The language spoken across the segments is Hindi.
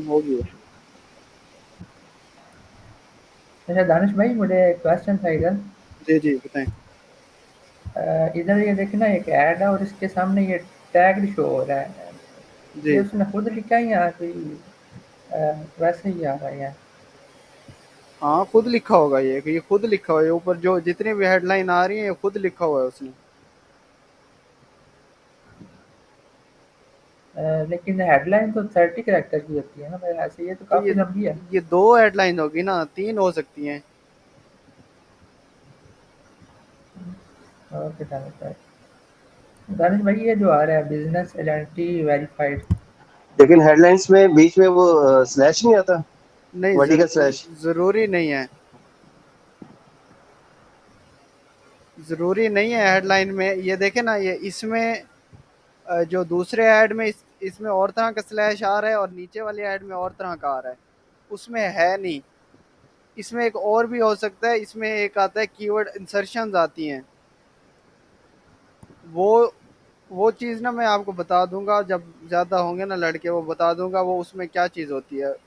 होगी। अच्छा दानिश भाई, मुझे क्वेश्चन था इधर। जी जी बताएं। इधर ये देखना, एक ऐड है और इसके सामने ये टैग शो हो रहा है। ये जी उसने खुद लिखा है या कोई वैसे ही आ रहा है? हाँ, खुद लिखा होगा ये, कि ये खुद लिखा हुआ है ऊपर, जो जितनी भी हेडलाइन आ रही है ये खुद लिखा हुआ है उसने। लेकिन हेडलाइन तो 30 कैरेक्टर की होती है ना मेरे ख्याल से, ये तो तो काफी लंबी है। ये दो हेडलाइन होगी ना, तीन हो सकती हैं। ओके दानिश भाई। दानिश भाई, ये जो आ रहा है बिजनेस आइडेंटिटी वेरीफाइड। लेकिन हेडलाइंस में बीच में वो स्लैश नहीं आता, नहीं, वर्टिकल स्लैश। जरूरी नहीं है। जरूरी नहीं है हेडलाइन में, ये देखे ना, ये इसमें जो दूसरे ऐड में इसमें और तरह का स्लैश आ रहा है और नीचे वाले ऐड में और तरह का आ रहा है। उसमें है नहीं। इसमें एक और भी हो सकता है, इसमें एक आता है कीवर्ड इंसर्शंस आती हैं। वो वो चीज़ ना मैं आपको बता दूंगा, जब ज़्यादा होंगे ना लड़के, वो बता दूंगा वो उसमें क्या चीज़ होती है। ओके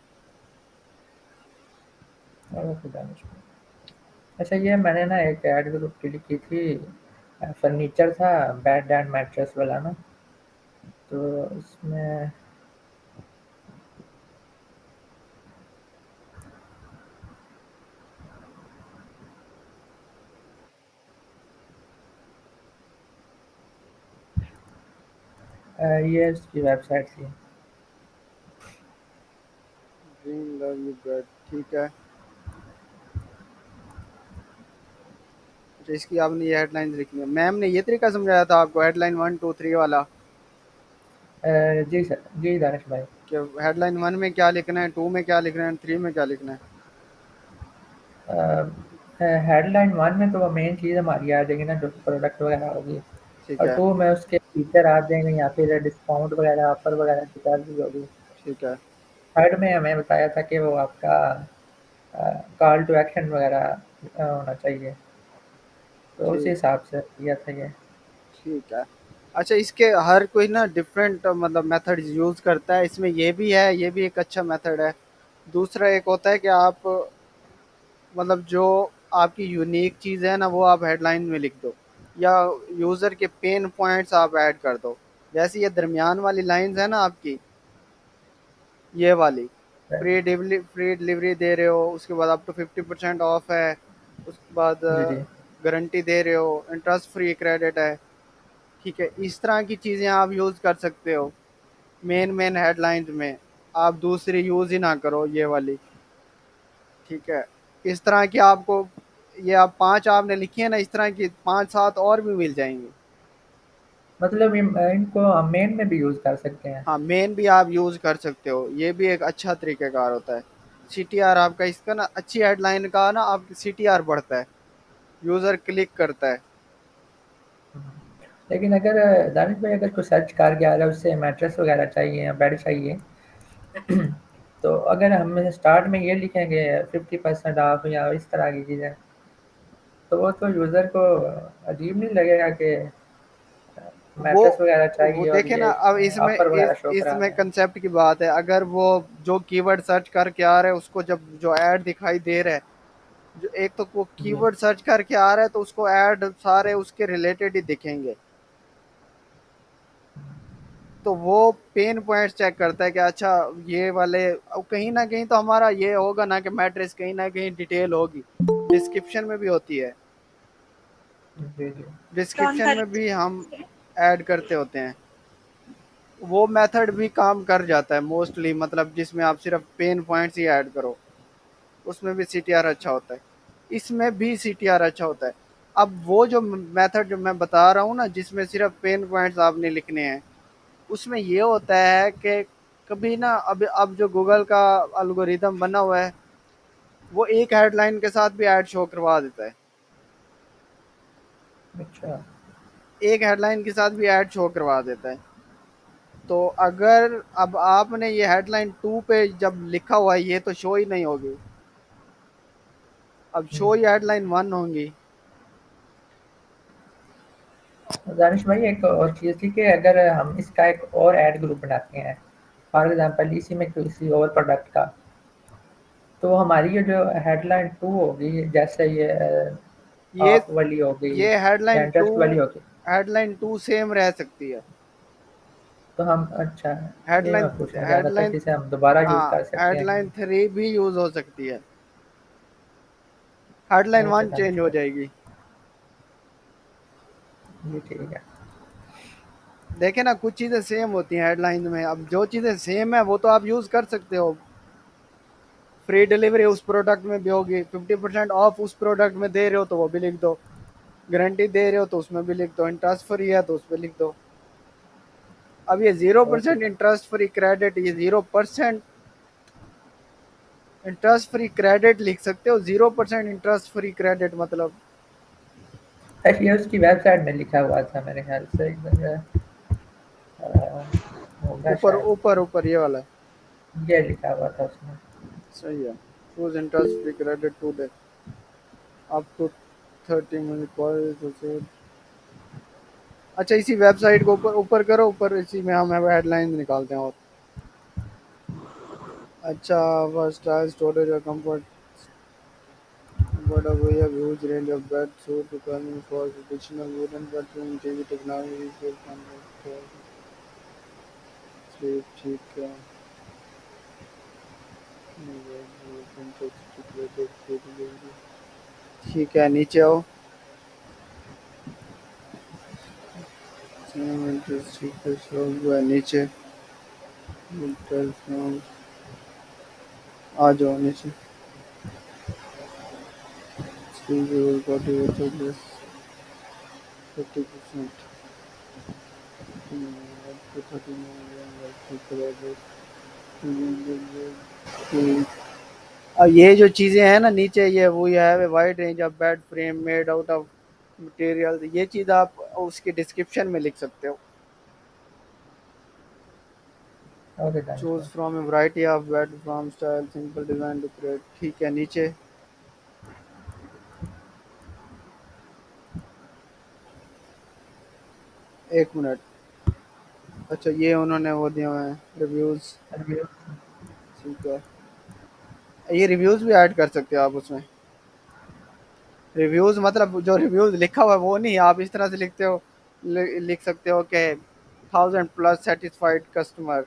दानिश भाई। अच्छा, ये मैंने ना एक ऐड ग्रुप क्लिक की थी, फर्नीचर था, बेड एंड मैट्रेस वाला ना। तो इसमें ये इसकी वेबसाइट थी। ड्रीम लव यू बेड, ठीक है। अच्छा, इसकी आपने ये हेडलाइन लिखनी है। मैम ने ये तरीका समझाया था आपको, हेडलाइन 1 2 3 वाला, जी सर, जी दानिश भाई। कि हेडलाइन 1 में क्या लिखना है, 2 में क्या लिखना है, 3 में क्या लिखना है। हेडलाइन वन में तो वो मेन चीज़ हमारी आ जाएगी ना, जो प्रोडक्ट वगैरह होगी। ठीक और है। टू में उसके फीचर आ जाएंगे या फिर डिस्काउंट वगैरह, ऑफर वगैरह की चीज़ होगी। ठीक है। थर्ड में हमें बताया था कि वो आपका कॉल टू एक्शन वगैरह होना चाहिए। तो उस ठीक हिसाब से किया था ये। ठीक है। अच्छा, इसके हर कोई ना डिफरेंट मतलब मेथड यूज करता है, इसमें ये भी है, ये भी एक अच्छा मेथड है। दूसरा एक होता है कि आप मतलब जो आपकी यूनिक चीज़ है ना, वो आप हेडलाइन में लिख दो, या यूज़र के पेन पॉइंट्स आप ऐड कर दो। जैसे ये दरमियान वाली लाइंस है ना आपकी, ये वाली, फ्री डिलीवरी दे रहे हो, उसके बाद अप टू 50% ऑफ है, उसके बाद जी जी। गारंटी दे रहे हो, इंटरेस्ट फ्री क्रेडिट है। ठीक है, इस तरह की चीज़ें आप यूज़ कर सकते हो मेन मेन हेडलाइंस में। आप दूसरी यूज़ ही ना करो ये वाली। ठीक है, इस तरह की आपको, ये आप पांच आपने लिखी है ना, इस तरह की पांच सात और भी मिल जाएंगी। मतलब इनको हम मेन में भी यूज़ कर सकते हैं। हाँ, मेन भी आप यूज़ कर सकते हो, ये भी एक अच्छा तरीक़ेकार होता है। सीटीआर आपका इसका ना, अच्छी हेडलाइन का ना आप सीटीआर बढ़ता है, यूज़र क्लिक करता है। लेकिन अगर दानिश भाई, अगर कोई सर्च करके आ रहा है, उससे मैट्रेस वगैरह चाहिए या बेड चाहिए, तो अगर हम स्टार्ट में ये लिखेंगे 50% ऑफ या इस तरह की चीज़ें, तो वो तो यूज़र को अजीब नहीं लगेगा कि वो मैट्रेस वगैरह वो चाहिए और देखे ना, ये अब इसमें ऑफर वगैरह शो करा इसमें रहे हैं? कंसेप्ट की बात है। अगर वो जो कीवर्ड सर्च करके आ रहा है उसको, जब जो ऐड दिखाई दे रहा है, जो एक तो वो जी। कीवर्ड सर्च करके आ रहा है तो उसको ऐड सारे उसके रिलेटेड ही दिखेंगे। तो वो पेन पॉइंट्स चेक करता है कि अच्छा, ये वाले, अब कहीं ना कहीं तो हमारा ये होगा ना कि मैट्रिक्स कहीं ना कहीं डिटेल होगी, डिस्क्रिप्शन में भी होती है। जी जी। डिस्क्रिप्शन में भी हम ऐड करते होते हैं। वो मेथड भी काम कर जाता है मोस्टली, मतलब जिसमें आप सिर्फ पेन पॉइंट्स ही ऐड करो, उसमें भी सीटीआर अच्छा होता है, इसमें भी सीटीआर अच्छा होता है। अब वो जो मेथड जो मैं बता रहा हूँ ना, जिसमें सिर्फ पेन पॉइंट्स आपने लिखने हैं, उसमें ये होता है कि कभी ना, अब जो गूगल का एल्गोरिदम बना हुआ है, वो एक हेडलाइन के साथ भी ऐड शो करवा देता है। अच्छा। एक हेडलाइन के साथ भी ऐड शो करवा देता है। तो अगर अब आपने ये हेडलाइन 2 पे जब लिखा हुआ है, ये तो शो ही नहीं होगी, अब शो ही हेडलाइन 1 होंगी। दानिश भाई, एक और चीज़ थी कि अगर हम इसका एक और ऐड ग्रुप बनाते हैं, फॉर एग्जांपल इसी में किसी और प्रोडक्ट का, तो हमारी ये जो हेडलाइन 2 होगी, जैसे ये ये ऑफ वाली हो गई ये या हेडलाइन टू इंटरेस्ट वाली हो गई, हेडलाइन टू सेम रह सकती है। तो हम अच्छा, ये हेडलाइन मैं पूछना चाह रहा था हेडलाइन कि इसे हम दोबारा यूज़ हाँ, कर सकते हैं कि हेडलाइन थ्री भी यूज हो सकती है, हेडलाइन नहीं। ओके, वन चेंज हो समझ जाएगी। गया जी, ठीक है। देखे ना, कुछ चीजें सेम होती हैं हेडलाइन में, अब जो चीजें सेम है वो तो आप यूज कर सकते हो। फ्री डिलीवरी उस प्रोडक्ट में भी होगी, 50% ऑफ उस प्रोडक्ट में दे रहे हो तो वो भी लिख दो, गारंटी दे रहे हो तो उसमें भी लिख दो, इंटरेस्ट फ्री है तो उस पर लिख दो। अब ये zero okay, percent interest free credit, ये 0% इंटरेस्ट फ्री क्रेडिट लिख सकते हो, 0% इंटरेस्ट फ्री क्रेडिट मतलब। ये उसकी वेबसाइट में लिखा हुआ था मेरे ख्याल से एक जगह, होगा ऊपर शायद। ऊपर ऊपर ये वाला है। ये लिखा हुआ था उसमें। सही है। Choose interest free credit to up to 30 minute call. अच्छा, इसी वेबसाइट को ऊपर ऊपर करो, ऊपर इसी में हम हेडलाइन निकालते हैं। और अच्छा, फर्स्ट स्टोरेज और comfort, but we have huge range of bed suit requirement for traditional wooden bedroom, TV technology, for comfort, sleep, ठीक है। ठीक है, नीचे आओ। ठीक है, slow हुआ है नीचे। आ जाओ नीचे। Speed will go to 50%, up to 30 million, अब ये जो चीजें हैं ना नीचे, ये वो है wide range of bed frame made out of material, ये चीज आप उसकी डिस्क्रिप्शन में लिख सकते हो। Okay, thank choose you. From a variety of bed from style simple design to create, ठीक है नीचे। एक मिनट। अच्छा, ये उन्होंने वो दिए हुए हैं रिव्यूज। रिव्यू। ठीक है, ये रिव्यूज भी ऐड कर सकते हो आप उसमें। रिव्यूज मतलब जो रिव्यूज लिखा हुआ है वो नहीं, आप इस तरह से लिखते हो, लिख सकते हो कि 1000+ सेटिस्फाइड कस्टमर,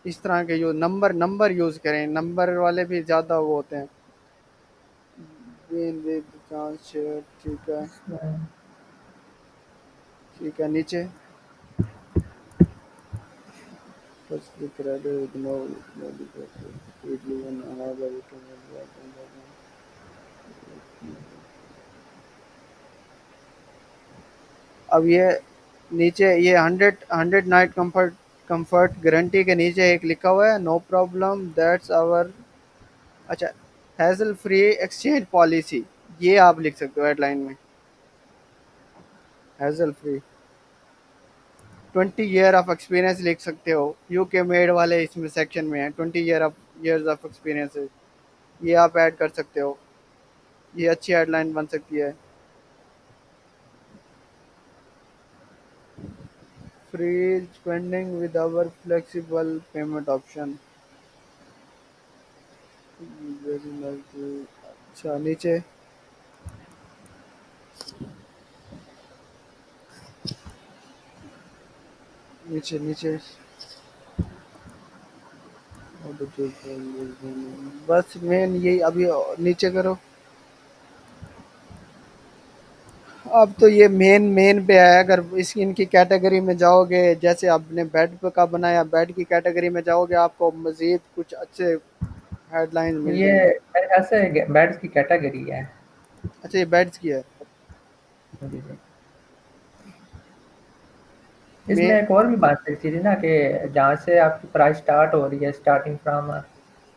इस तरह के जो नंबर नंबर यूज करें, नंबर वाले भी ज्यादा वो होते हैं। Win with chance share, ठीक है। ठीक है नीचे। First click credit with no difference. Quickly and another you can अब ये नीचे ये 100 नाइट कंफर्ट, कंफर्ट गारंटी के नीचे एक लिखा हुआ है नो प्रॉब्लम दैट्स आवर। अच्छा, हैसल फ्री एक्सचेंज पॉलिसी, ये आप लिख सकते हो हेडलाइन में, hassle free. 20 year of experience लिख सकते हो, यूके मेड वाले इसमें सेक्शन में है, 20 ईयर्स ऑफ एक्सपीरियंस है, ये आप ऐड कर सकते हो, ये अच्छी हेडलाइन बन सकती है। Free spending with our flexible payment option. अच्छा नीचे। नीचे नीचे बस मेन यही अभी, नीचे करो। अब तो ये मेन मेन पे है, अगर इस इनकी कैटेगरी में जाओगे, जैसे आपने बेड पे का बनाया, बेड की कैटेगरी में जाओगे आपको मजीद कुछ अच्छे हेडलाइन मिल ये जाएंगे। मेरे ख्याल से बेड्स की कैटेगरी है। अच्छा, ये बेड्स की है। जी जी। इसमें मैं एक और भी बात सकती थी ना कि जहाँ से आपकी प्राइस स्टार्ट हो रही है, स्टार्टिंग फ्रॉम वन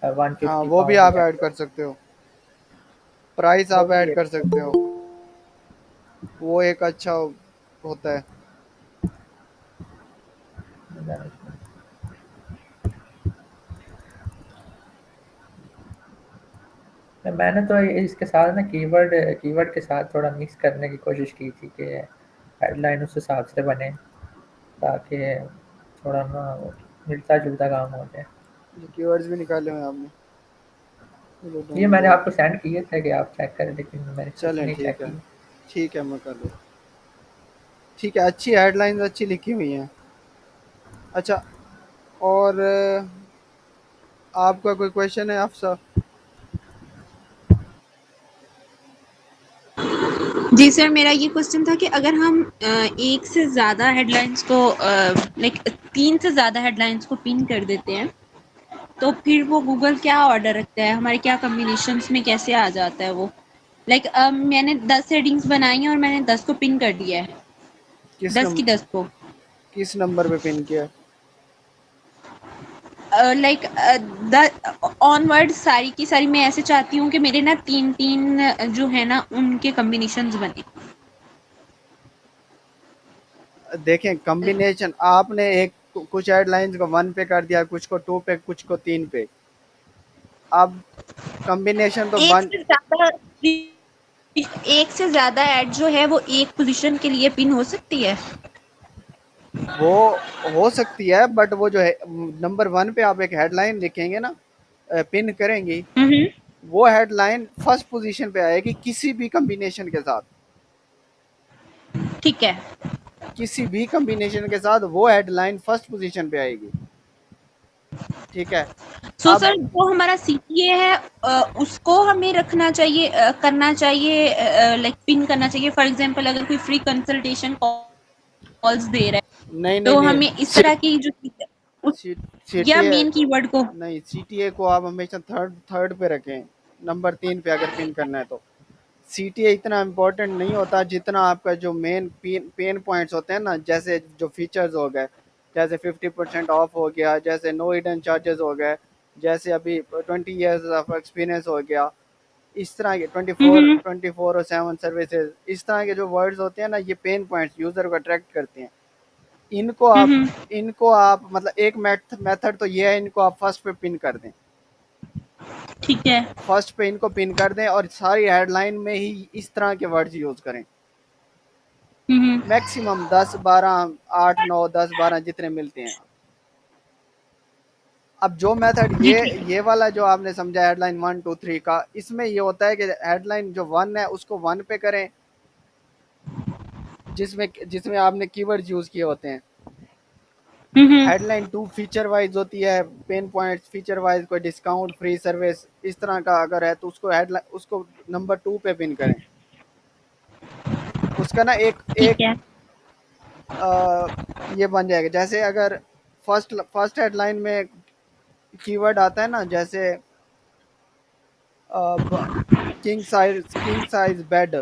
हाँ, फिफ्टी वो भी पाउंड आप या ऐड कर सकते हो, प्राइस वो आप भी ऐड कर सकते हो, वो एक अच्छा होता है। मैंने तो इसके साथ ना कीवर्ड कीवर्ड के साथ थोड़ा मिक्स करने की कोशिश की थी कि हेडलाइन उस हिसाब से बने, ताकि थोड़ा ना वो मिलता-जुलता काम हो जाए। ये कीवर्ड्स भी निकाले हुए हैं आपने? चलो ये ढूँढ मैंने लो। आपको सेंड किए थे कि आप चेक करें, लेकिन मेरे ख्याल से चलें नहीं चेक किए। ठीक है मैं कर लूँ। ठीक है, अच्छी हेडलाइंस अच्छी लिखी हुई हैं। अच्छा, और आपका कोई क्वेश्चन है अफ़सा? जी सर, मेरा ये क्वेश्चन था कि अगर हम एक से ज़्यादा हेडलाइंस को लाइक 3 से ज़्यादा हेडलाइंस को पिन कर देते हैं, तो फिर वो गूगल क्या ऑर्डर रखता है? हमारे क्या कॉम्बिनेशंस में कैसे आ जाता है वो? लाइक मैंने 10 हेडिंग्स बनाई हैं और मैंने 10 को पिन कर दिया है, किस 10 नम की 10 को। किस नंबर पे पिन किया? लाइक द ऑनवर्ड सारी की सारी मैं ऐसे चाहती हूँ कि मेरे ना 3-3 जो है ना उनके कॉम्बिनेशंस बने। देखें कॉम्बिनेशन आपने एक कुछ हेडलाइंस को 1 पे कर दिया, कुछ को 2 पे, कुछ को 3 पे। अब कॉम्बिनेशन तो एक बन से ज़्यादा एक से ज़्यादा ऐड जो है वो एक पोज़ीशन के लिए पिन हो सकती है? वो हो सकती है, बट वो जो है नंबर 1 पे आप एक हेडलाइन लिखेंगे ना, पिन करेंगी, हुँ, हुँ। वो हेडलाइन फर्स्ट पोजीशन पे आएगी किसी भी कॉम्बिनेशन के साथ। ठीक है। किसी भी कॉम्बिनेशन के साथ वो हेडलाइन फर्स्ट पोजीशन पे आएगी। ठीक है। सो अब सर जो हमारा सीटीए है उसको हमें रखना चाहिए करना चाहिए लाइक पिन करना चाहिए। फॉर एग्ज़ाम्पल अगर कोई फ्री कंसल्टेशन कॉल्स दे रहा नहीं, है, नहीं, तो नहीं। हमें इस तरह की जो उस सी या सीटीए मेन कीवर्ड को नहीं, सीटीए को आप हमेशा थर्ड थर्ड पे रखें, नंबर 3 पे अगर पिन करना है तो। सीटीए इतना इम्पोर्टेंट नहीं होता जितना आपका जो मेन पेन पॉइंट्स होते हैं ना, जैसे जो फीचर्स हो गए, जैसे 50% ऑफ हो गया, जैसे नो हिडन चार्जेस हो गए, जैसे अभी 20 इयर्स ऑफ एक्सपीरियंस हो गया, इस तरह के हुँ, हुँ। 24 और 7 सर्विसेज, इस तरह के जो वर्ड्स होते हैं ना, ये पेन पॉइंट्स यूज़र को अट्रैक्ट करते हैं। इनको हुँ, आप हुँ। इनको आप मतलब एक मेथड तो ये है, इनको आप फर्स्ट पे पिन कर दें। ठीक है। फर्स्ट पे इनको पिन कर दें और सारी हेडलाइन में ही इस तरह के वर्ड्स यूज़ करें। हुँ, हुँ। मैक्सिमम 10 12 8 9 10 12 जितने मिलते हैं। अब जो मेथड जी, ठीक है। ये वाला जो आपने समझा हेडलाइन 1 2 3 का, इसमें ये होता है कि हेडलाइन जो 1 है उसको 1 पे करें, जिसमें जिसमें आपने कीवर्ड्स यूज़ किए होते हैं। हुँ, हुँ। हेडलाइन 2 फीचर वाइज होती है, पेन पॉइंट्स फीचर वाइज, कोई डिस्काउंट फ्री सर्विस इस तरह का अगर है तो उसको हेडलाइन उसको नंबर 2 पे पिन करें। उसका ना एक ठीक एक है। अ, ये बन जाएगा, जैसे अगर फर्स्ट हेडलाइन में कीवर्ड आता है ना, जैसे king size bed,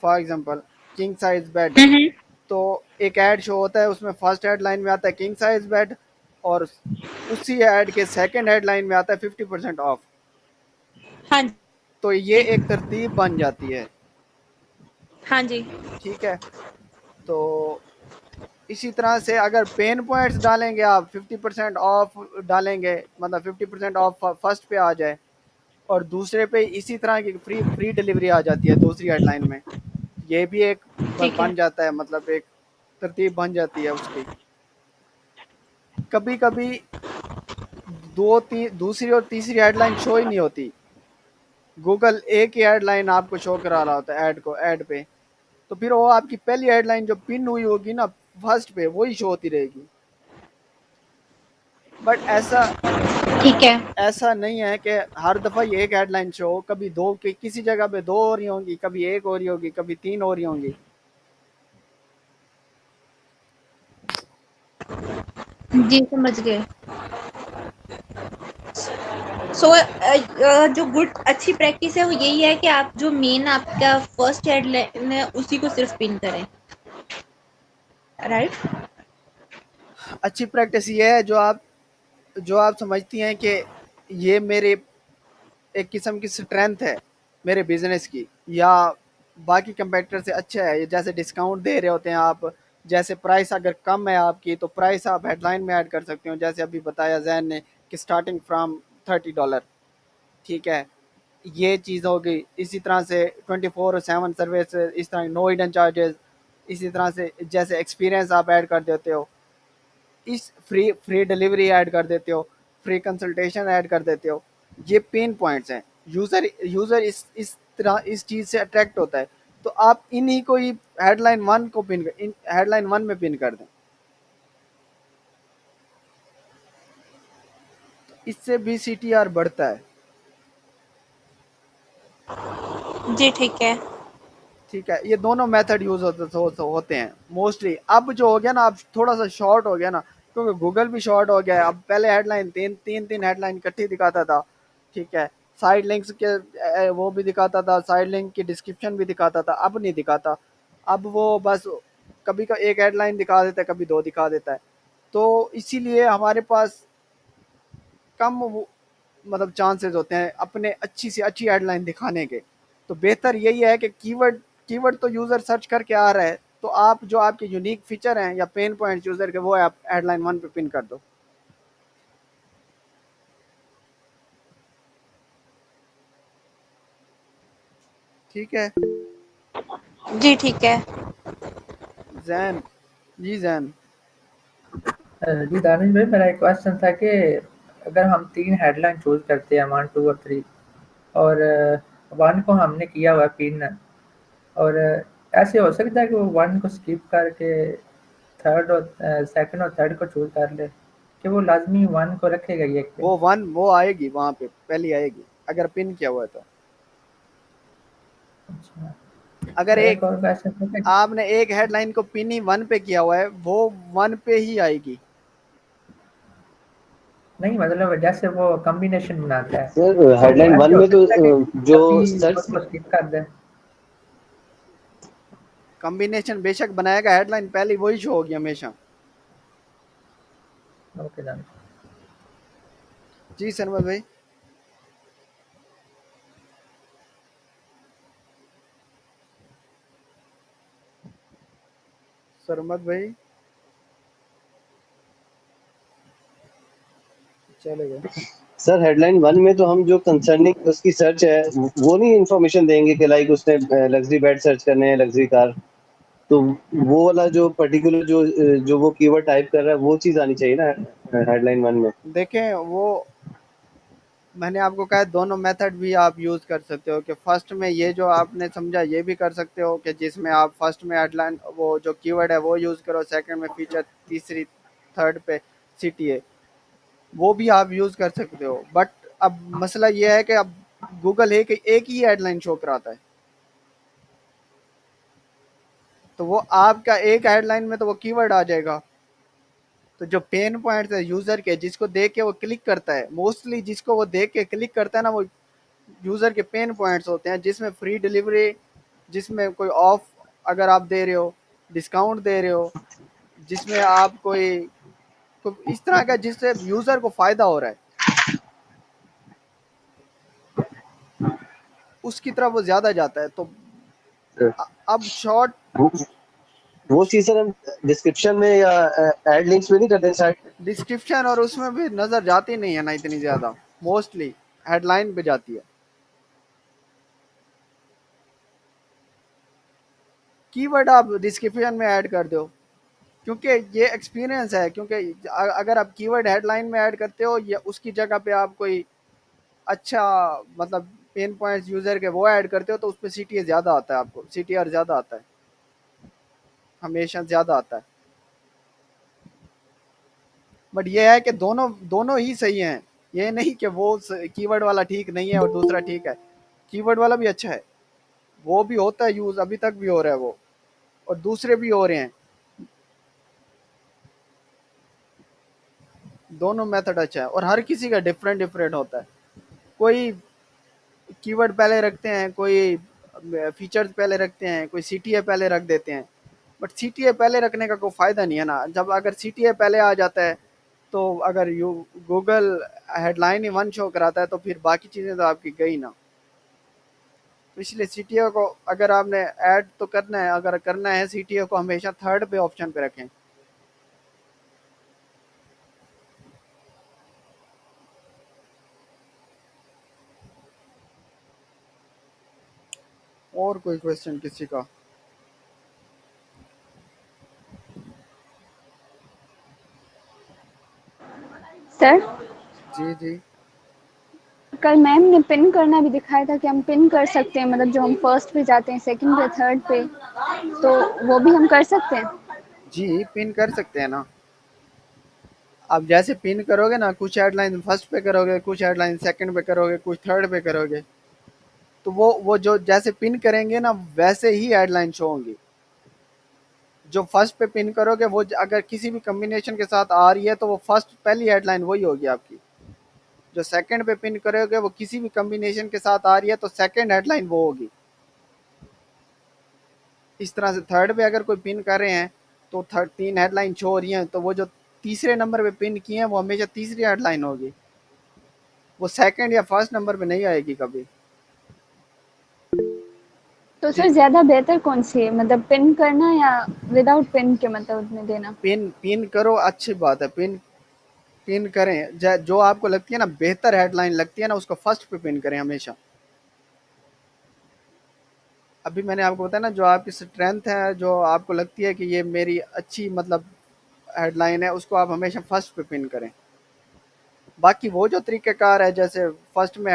for example king size bed, हुँ, हुँ। तो एक ऐड शो होता है, उसमें फर्स्ट हेडलाइन में आता है किंग साइज बेड, और उसी ऐड के सेकंड हेडलाइन में आता है 50% ऑफ। हाँ तो ये जी। एक तरतीब बन जाती है। हाँ जी। ठीक है। तो इसी तरह से अगर पेन पॉइंट्स डालेंगे, आप 50% ऑफ डालेंगे, मतलब 50% ऑफ फर्स्ट पे आ जाए, और दूसरे पे इसी तरह की फ्री फ्री डिलीवरी आ जाती है दूसरी हेडलाइन में, ये भी एक ठीक है। बन जाता है, मतलब एक तरतीब बन जाती है उसकी। कभी कभी दो तीन दूसरी और तीसरी हेडलाइन शो ही नहीं होती, गूगल एक ही हेडलाइन आपको शो करा रहा होता है ऐड पे, तो फिर वो आपकी पहली हेडलाइन जो पिन हुई होगी ना फर्स्ट पे, वही शो होती रहेगी। बट ऐसा ठीक है। ऐसा नहीं है कि हर दफ़ा ये एक हेडलाइन शो हो, कभी दो की किसी जगह पे दो हो रही होंगी, कभी एक हो रही होगी, कभी तीन हो रही होंगी। जी, समझ गए। सो जो गुड अच्छी प्रैक्टिस है वो यही है कि आप जो मेन आपका फर्स्ट हेडलाइन है उसी को सिर्फ पिन करें, राइट? अच्छी प्रैक्टिस ये है जो आप समझती हैं कि ये मेरे एक किस्म की स्ट्रेंथ है मेरे बिजनेस की, या बाकी कंपेटिटर से अच्छा है, ये जैसे डिस्काउंट दे रहे होते हैं आप, जैसे प्राइस अगर कम है आपकी तो प्राइस आप हेडलाइन में ऐड कर सकते हो, जैसे अभी बताया जैन ने कि स्टार्टिंग फ्रॉम $30। ठीक है, ये चीज़ हो गई। इसी तरह से 24/7 सर्विस, इस तरह नो हिडन चार्जेस, इसी तरह से जैसे एक्सपीरियंस आप ऐड कर देते हो। इस फ्री डिलीवरी ऐड कर देते हो, फ्री कंसल्टेशन ऐड कर देते हो। ये पेन पॉइंट्स हैं। यूजर यूजर इस तरह इस चीज से अट्रैक्ट होता है। तो आप इन्हीं को ही हेडलाइन वन को पिन इन हेडलाइन वन में पिन कर दें, इससे भी सीटीआर बढ़ता है। जी ठीक है। ठीक है, ये दोनों मेथड यूज होते हैं मोस्टली। अब जो हो गया ना, अब थोड़ा सा शॉर्ट हो गया ना, क्योंकि गूगल भी शॉर्ट हो गया है। अब पहले हेडलाइन तीन हेडलाइन इकट्ठी दिखाता था। ठीक है, साइड लिंक्स के वो भी दिखाता था, साइड लिंक की डिस्क्रिप्शन भी दिखाता था। अब नहीं दिखाता। अब वो बस कभी का एक हेडलाइन दिखा देता है, कभी दो दिखा देता है। तो इसीलिए हमारे पास कम मतलब चांसेस होते हैं अपने अच्छी से अच्छी हेडलाइन दिखाने के। तो बेहतर यही है कि कीवर्ड कीवर्ड तो यूज़र सर्च करके आ रहा है, तो आप जो आपके यूनिक फीचर हैं या पेन पॉइंट्स यूज़र के, वो आप हेडलाइन वन पे पिन कर दो। ठीक है जी ठीक है। जैन। जी जैन। जी दानिश भाई, मेरा एक क्वेश्चन था कि अगर हम 3 हेडलाइन चूज़ करते हैं 1, 2 और 3, और 1 को हमने किया हुआ है पिन, और ऐसे हो सकता है कि वो 1 को स्किप करके थर्ड और सेकंड और थर्ड को चूज़ कर ले, कि वो लाज़मी 1 को रखेगा ही एक पे? वो वन वो आएगी वहाँ पे, पहली आएगी अगर पिन किया हुआ है तो। अच्छा। अगर एक एक और क्वेश्चन था कि आपने एक हेडलाइन को पिन ही वन पे किया हुआ है, वो वन पे ही आएगी। नहीं, मतलब जैसे वो कॉम्बिनेशन बनाता है, सर तो हेडलाइन वन ऐसे हो में तो सकता है कि जो कभी सर्च उसको स्किप कर दें? कॉम्बिनेशन बेशक बनाएगा, हेडलाइन पहले वही शो होगी हमेशा। ओके दानिश। जी सरमद भाई। सरमद भाई चले गए। सर हेडलाइन वन में तो हम जो कंसर्निंग उसकी सर्च है वो नहीं इंफॉर्मेशन देंगे कि लाइक उसने लग्जरी बेड सर्च करने हैं, लग्जरी कार। तो वो वाला जो पर्टिकुलर जो वो कीवर्ड टाइप कर रहा है वो चीज आनी चाहिए ना हेडलाइन वन में। देखें, वो मैंने आपको कहा दोनों मेथड भी आप यूज़ कर सकते हो। कि फर्स्ट में ये जो आपने समझा ये भी कर सकते हो कि जिसमें आप फर्स्ट में हेडलाइन वो जो कीवर्ड है वो यूज़ करो, सेकंड में फीचर, तीसरी थर्ड पे सीटीए, वो भी आप यूज़ कर सकते हो। बट अब मसला ये है कि अब गूगल एक ही हेडलाइन शो कराता है। तो वो आपका एक हेडलाइन में तो वो कीवर्ड आ जाएगा। तो जो पेन पॉइंट्स है यूज़र के, जिसको देख के वो क्लिक करता है, मोस्टली जिसको वो देख के क्लिक करता है ना, वो यूज़र के पेन पॉइंट्स होते हैं। जिसमें फ्री डिलीवरी, जिसमें कोई ऑफ अगर आप दे रहे हो, डिस्काउंट दे रहे हो, जिसमें आप कोई इस तरह का जिससे यूज़र को फ़ायदा हो रहा है, उसकी तरफ वो ज़्यादा जाता है। तो अब शॉर्ट वो वो चीज सर हम डिस्क्रिप्शन में या एड लिंक्स में नहीं करते साइट। डिस्क्रिप्शन और उसमें भी नज़र जाती नहीं है ना इतनी ज़्यादा, मोस्टली हेडलाइन पे जाती है। कीवर्ड आप डिस्क्रिप्शन में ऐड कर दो, क्योंकि ये एक्सपीरियंस है। क्योंकि अगर आप कीवर्ड हेडलाइन में ऐड करते हो या उसकी जगह पे आप कोई अच्छा मतलब पेन पॉइंट्स यूज़र के वो ऐड करते हो, तो उस पर सीटीए ज़्यादा आता है, आपको सीटीआर ज़्यादा आता है, हमेशा ज़्यादा आता है। बट ये है कि दोनों दोनों ही सही हैं। ये नहीं कि वो कीवर्ड वाला ठीक नहीं है और दूसरा ठीक है। कीवर्ड वाला भी अच्छा है, वो भी होता है यूज़, अभी तक भी हो रहा है वो, और दूसरे भी हो रहे हैं। दोनों मेथड अच्छा है और हर किसी का डिफरेंट डिफरेंट होता है। कोई कीवर्ड पहले रखते हैं, कोई फीचर्स पहले रखते हैं, कोई सीटीए पहले रख देते हैं। बट सीटीए पहले रखने का कोई फ़ायदा नहीं है ना। जब अगर सीटीए पहले आ जाता है, तो अगर you Google headline he one show कराता है, तो फिर बाकी चीज़ें तो आपकी गई ना। तो इसलिए सीटीए को अगर आपने ऐड तो करना है, अगर करना है सीटीए को हमेशा थर्ड पे ऑप्शन पे रखें। और कोई क्वेश्चन किसी का? सर, जी जी। कल मैम ने पिन करना भी दिखाया था कि हम पिन कर सकते हैं, मतलब जो हम फर्स्ट पे जाते हैं, सेकंड पे, थर्ड पे, तो वो भी हम कर सकते हैं? जी, पिन कर सकते हैं ना। आप जैसे पिन करोगे ना, कुछ हेडलाइन फर्स्ट पे करोगे, कुछ हेडलाइन सेकंड पे करोगे, कुछ थर्ड पे करोगे, तो वो जो जैसे पिन करेंगे ना वैसे ही हेडलाइन शो होंगी। जो फर्स्ट पे पिन करोगे वो अगर किसी भी कॉम्बिनेशन के साथ आ रही है तो वो फर्स्ट पहली हेडलाइन वही होगी आपकी। जो सेकंड पे पिन करोगे वो किसी भी कॉम्बिनेशन के साथ आ रही है तो सेकंड हेडलाइन वो होगी। इस तरह से थर्ड पे अगर कोई पिन कर रहे हैं तो थर्ड 3 हेडलाइन शो हो रही हैं, तो वो जो तीसरे नंबर पे पिन किए हैं वो हमेशा तीसरी हेडलाइन होगी, वो सेकंड या फर्स्ट नंबर पे नहीं आएगी कभी। तो जिस सर ज़्यादा बेहतर कौन-सी है, मतलब पिन करना या विदाउट पिन के मतलब में देना? पिन पिन करो, अच्छी बात है, पिन पिन करें। जो आपको लगती है ना बेहतर हेडलाइन लगती है ना उसको फर्स्ट पे पिन करें हमेशा। अभी मैंने आपको बताया ना जो आपकी स्ट्रेंथ है, जो आपको लगती है कि ये मेरी अच्छी मतलब हेडलाइन है, उसको आप हमेशा फर्स्ट पे पिन करें। बाकी वो जो तरीक़ेकार है जैसे फर्स्ट में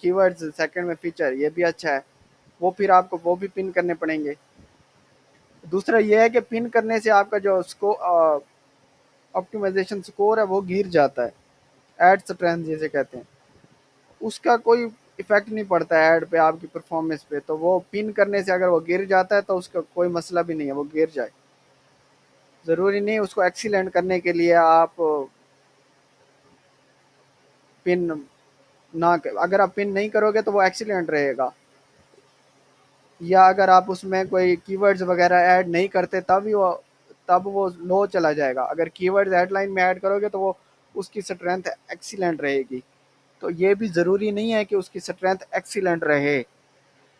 कीवर्ड्स, सेकंड में फीचर, ये भी अच्छा है, वो फिर आपको वो भी पिन करने पड़ेंगे। दूसरा ये है कि पिन करने से आपका जो ऑप्टिमाइजेशन स्कोर है वो गिर जाता है, एड स्ट्रेंथ जिसे कहते हैं, उसका कोई इफेक्ट नहीं पड़ता है ऐड पे आपकी परफॉर्मेंस पे। तो वो पिन करने से अगर वो गिर जाता है तो उसका कोई मसला भी नहीं है, वो गिर जाए। ज़रूरी नहीं उसको एक्सीलेंट करने के लिए आप पिन अगर आप पिन नहीं करोगे तो वो एक्सीलेंट रहेगा। या अगर आप उसमें कोई कीवर्ड्स वगैरह ऐड नहीं करते तब वो लो चला जाएगा। अगर कीवर्ड्स हेडलाइन में ऐड करोगे तो वो उसकी स्ट्रेंथ एक्सीलेंट रहेगी। तो ये भी ज़रूरी नहीं है कि उसकी स्ट्रेंथ एक्सीलेंट रहे,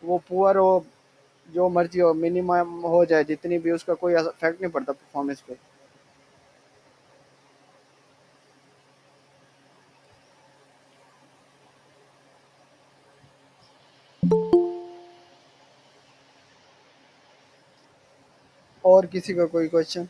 वो पुअर हो, जो मर्जी हो, मिनिमम हो जाए जितनी भी, उसका कोई इफेक्ट नहीं पड़ता परफॉर्मेंस पे। और किसी का कोई क्वेश्चन?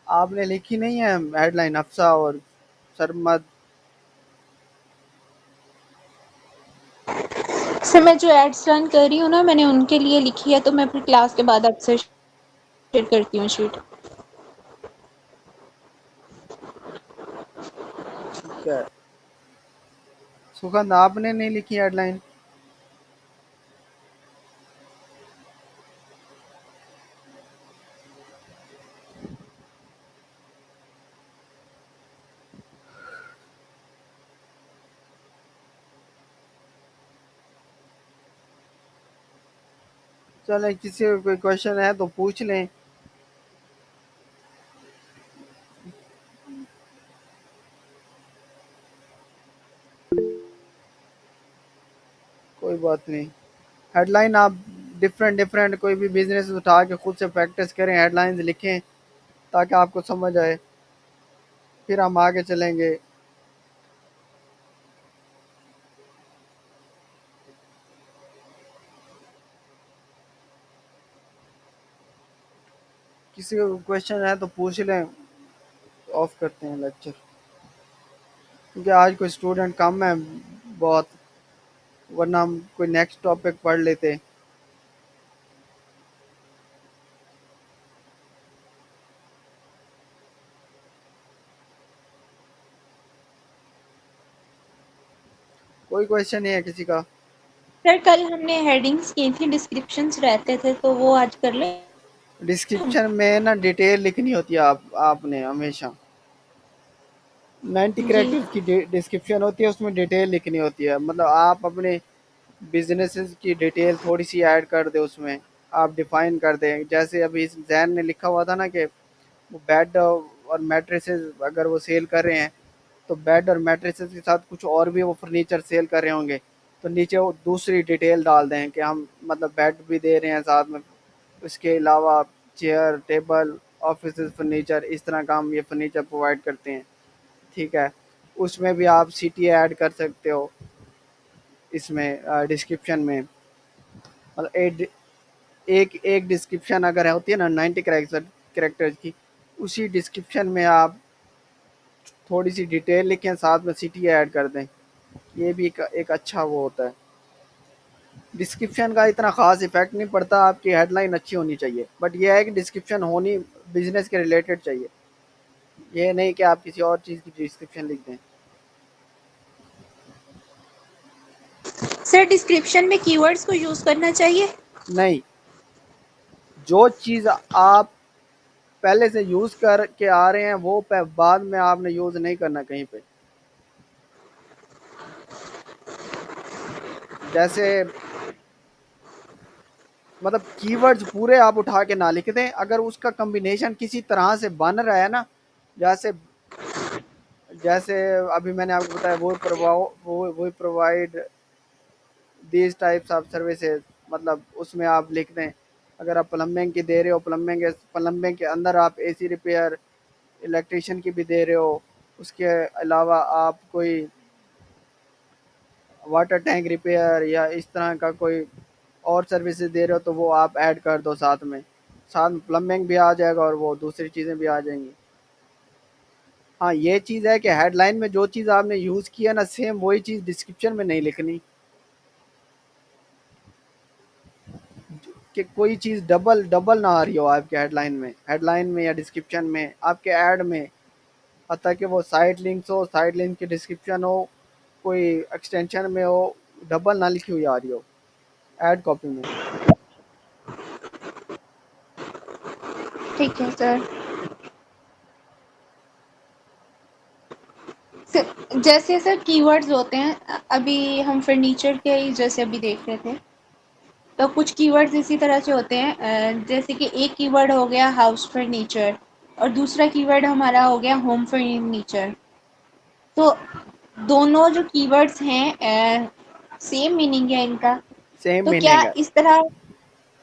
आपने लिखी नहीं है हेडलाइन अफसा और सरमद? सर मैं जो एड्स रन कर रही हूँ ना, मैंने उनके लिए लिखी है, तो मैं फिर क्लास के बाद आपसे शेयर करती हूँ शीट। ठीक है। सुगंध आपने नहीं लिखी हेडलाइन? चलें, किसी का कोई क्वेश्चन है तो पूछ लें। कोई बात नहीं। हेडलाइन आप डिफरेंट डिफरेंट कोई भी बिजनेस उठा के खुद से प्रैक्टिस करें, हेडलाइंस लिखें ताकि आपको समझ आए, फिर हम आगे चलेंगे। किसी को क्वेश्चन है तो पूछ लें। ऑफ करते हैं लेक्चर, क्योंकि आज कोई स्टूडेंट कम है बहुत, वरना हम कोई नेक्स्ट टॉपिक पढ़ लेते। कोई क्वेश्चन नहीं है किसी का? सर कल हमने हेडिंग्स की थी, डिस्क्रिप्शंस रहते थे, तो वो आज कर लें हम? डिस्क्रिप्शन में ना डिटेल लिखनी होती है आपने हमेशा। 90 जी। क्रिएटिव की डिस्क्रिप्शन होती है, उसमें डिटेल लिखनी होती है। मतलब आप अपने बिजनेसेस की डिटेल थोड़ी सी ऐड कर दे उसमें, आप डिफाइन कर दें। जैसे अभी इस जैन ने लिखा हुआ था ना कि वो बेड और मैट्रेसेस अगर वो सेल कर रहे हैं, तो बेड और मैट्रेसेस के साथ कुछ और भी वो फर्नीचर सेल कर रहे होंगे, तो नीचे वो दूसरी डिटेल डाल दें कि हम मतलब बेड भी दे रहे हैं साथ में, इसके अलावा चेयर टेबल ऑफिस फर्नीचर, इस तरह का हम ये फर्नीचर प्रोवाइड करते हैं। ठीक है। उसमें भी आप सीटीए ऐड कर सकते हो इसमें डिस्क्रिप्शन में। मतलब एक एक डिस्क्रिप्शन अगर होती है ना 90 कैरेक्टर्स की, उसी डिस्क्रिप्शन में आप थोड़ी सी डिटेल लिखें, साथ में सीटीए ऐड कर दें। ये भी एक अच्छा वो होता है। डिस्क्रिप्शन का इतना ख़ास इफेक्ट नहीं पड़ता, आपकी हेडलाइन अच्छी होनी चाहिए, बट ये है कि डिस्क्रिप्शन होनी बिजनेस के रिलेटेड चाहिए, ये नहीं कि आप किसी और चीज़ की डिस्क्रिप्शन लिख दें। सर डिस्क्रिप्शन में कीवर्ड्स को यूज करना चाहिए? नहीं, जो चीज़ आप पहले से यूज़ कर के आ रहे हैं वो बाद में आपने यूज़ नहीं करना कहीं पे। जैसे मतलब कीवर्ड्स पूरे आप उठा के ना लिख दें, अगर उसका कॉम्बिनेशन किसी तरह से बन रहा है ना, जैसे जैसे अभी मैंने आपको बताया वो provide these types of services, मतलब उसमें आप लिख दें। अगर आप प्लम्बिंग की दे रहे हो, प्लम्बिंग के अंदर आप एसी रिपेयर, इलेक्ट्रिशियन की भी दे रहे हो, उसके अलावा आप कोई वाटर टैंक रिपेयर या इस तरह का कोई और सर्विसेज दे रहे हो, तो वो आप ऐड कर दो साथ में। साथ में प्लम्बिंग भी आ जाएगा और वो दूसरी चीज़ें भी आ जाएंगी। हाँ, ये चीज़ है कि हेडलाइन में जो चीज़ आपने यूज़ किया ना, सेम वही चीज़ डिस्क्रिप्शन में नहीं लिखनी, कि कोई चीज़ डबल डबल ना आ रही हो आपके हेडलाइन में या डिस्क्रिप्शन में, आपके ऐड में। हत्ता कि वो साइट लिंक्स हो, साइट लिंक की डिस्क्रिप्शन हो, कोई एक्सटेंशन में हो, डबल ना लिखी हुई आ रही हो ऐड कॉपी में। ठीक है सर। जैसे सर कीवर्ड्स होते हैं, अभी हम फर्नीचर के ही जैसे अभी देख रहे थे, तो कुछ कीवर्ड्स इसी तरह से होते हैं, जैसे कि एक कीवर्ड हो गया हाउस फर्नीचर और दूसरा कीवर्ड हमारा हो गया होम फर्नीचर। तो दोनों जो कीवर्ड्स हैं सेम मीनिंग है इनका, सेम तो क्या मीनिंग है। इस तरह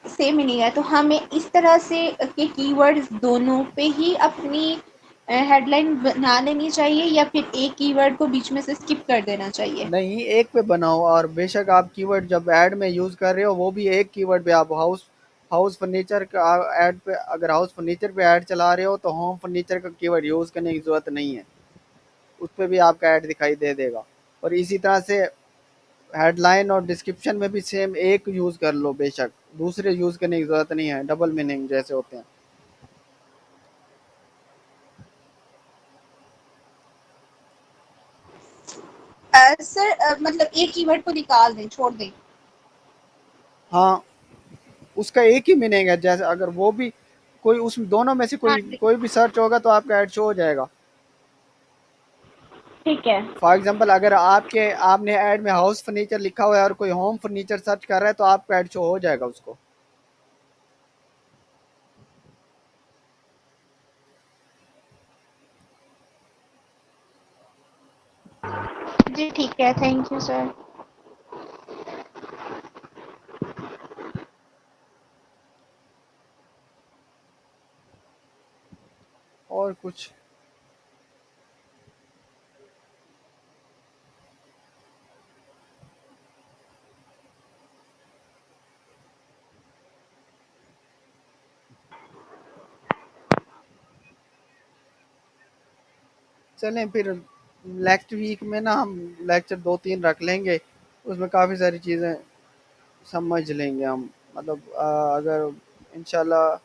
सेम मीनिंग है, तो हमें इस तरह से के कीवर्ड्स दोनों पे ही अपनी हेडलाइन बना लेनी चाहिए या फिर एक कीवर्ड को बीच में से स्किप कर देना चाहिए? नहीं, एक पे बनाओ, और बेशक आप कीवर्ड जब ऐड में यूज़ कर रहे हो वो भी एक कीवर्ड पे आप हाउस फर्नीचर का ऐड पे, अगर हाउस फर्नीचर पे ऐड चला रहे हो तो होम फर्नीचर का कीवर्ड यूज़ करने की ज़रूरत नहीं है, उस पे भी आपका ऐड दिखाई दे देगा। और इसी तरह से हेडलाइन और डिस्क्रिप्शन में भी सेम एक यूज़ कर लो, बेशक दूसरे यूज़ करने की ज़रूरत नहीं है, डबल मीनिंग जैसे होते हैं। सर मतलब एक कीवर्ड को निकाल दें, छोड़ दें? हाँ, उसका एक ही मीनिंग है, जैसे अगर वो भी कोई उस दोनों में से हाँ कोई जी, कोई भी सर्च होगा तो आपका ऐड शो हो जाएगा। ठीक है। फॉर एग्जांपल अगर आपने ऐड में हाउस फर्नीचर लिखा हुआ है और कोई होम फर्नीचर सर्च कर रहा है तो आपका ऐड शो हो जाएगा उसको। जी ठीक है, थैंक यू सर। और कुछ? चलें फिर, नेक्स्ट वीक में ना हम लेक्चर 2-3 रख लेंगे, उसमें काफ़ी सारी चीज़ें समझ लेंगे हम। मतलब अगर इंशाल्लाह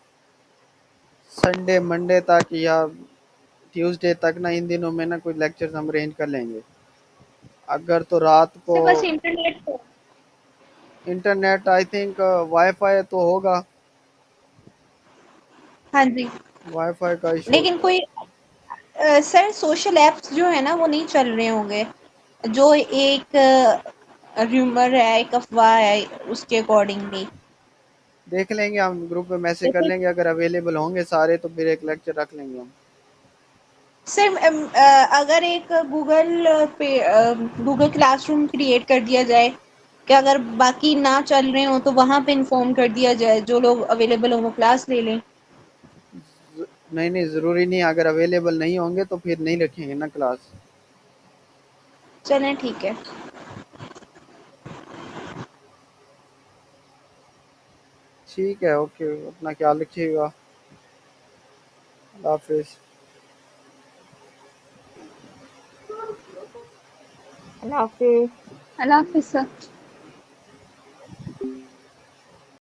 संडे मंडे तक या ट्यूसडे तक ना, इन दिनों में ना कुछ लेक्चर्स हम अरेंज कर लेंगे। अगर तो रात को सर बस इंटरनेट को। इंटरनेट, आई थिंक वाईफाई तो होगा, हाँ जी, वाईफाई का इशू। लेकिन कोई सर सोशल एप्स जो है ना वो नहीं चल रहे होंगे, जो एक र्यूमर है, एक अफवाह है, उसके अकॉर्डिंगली। देख लेंगे, हम ग्रुप में मैसेज कर जैसे लेंगे, अगर अवेलेबल होंगे सारे तो फिर एक लेक्चर रख लेंगे हम। सर अगर एक पे गूगल क्लासरूम क्रिएट कर दिया जाए कि अगर बाकी ना चल रहे हो तो वहां पे इन्फॉर्म कर दिया जाए, जो लोग अवेलेबल हो वो क्लास ले लें। नहीं नहीं, ज़रूरी नहीं, अगर अवेलेबल नहीं होंगे तो फिर नहीं रखेंगे ना क्लास। चलें ठीक है। ठीक है, ओके, अपना ख्याल रखिएगा। अल्लाह हाफिज़। अल्लाह हाफिज़। अल्लाह हाफिज़ सर।